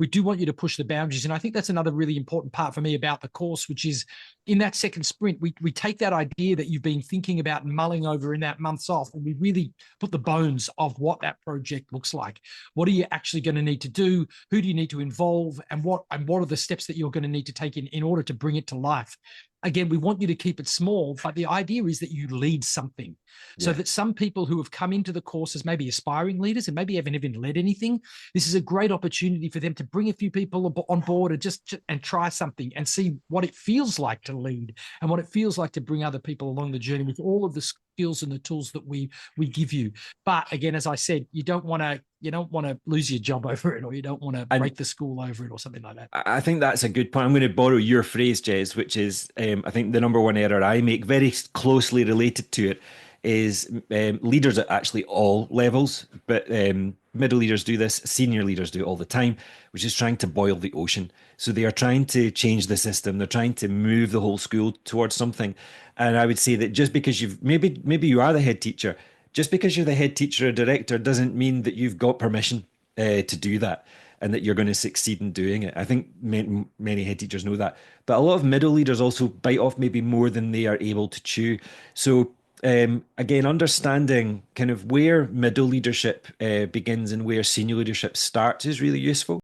We do want you to push the boundaries. And I think that's another really important part for me about the course, which is in that second sprint, we take that idea that you've been thinking about and mulling over in that months off, and we really put the bones of what that project looks like. What are you actually going to need to do? Who do you need to involve? And what are the steps that you're going to need to take in order to bring it to life? Again, we want you to keep it small, but the idea is that you lead something, so that some people who have come into the course as maybe aspiring leaders and maybe haven't even led anything, this is a great opportunity for them to bring a few people on board and try something and see what it feels like to lead and what it feels like to bring other people along the journey with all of the skills and the tools that we give you. But again, as I said, you don't want to lose your job over it, or you don't want to break the school over it or something like that. I think that's a good point. I'm going to borrow your phrase, Jez, which is I think the number one error I make, very closely related to it, is leaders at actually all levels, but middle leaders do this, senior leaders do it all the time, which is trying to boil the ocean. So they are trying to change the system. They're trying to move the whole school towards something. And I would say that just because maybe you are the head teacher, just because you're the head teacher or director doesn't mean that you've got permission to do that and that you're going to succeed in doing it. I think many head teachers know that. But a lot of middle leaders also bite off maybe more than they are able to chew. So again, understanding kind of where middle leadership begins and where senior leadership starts is really useful.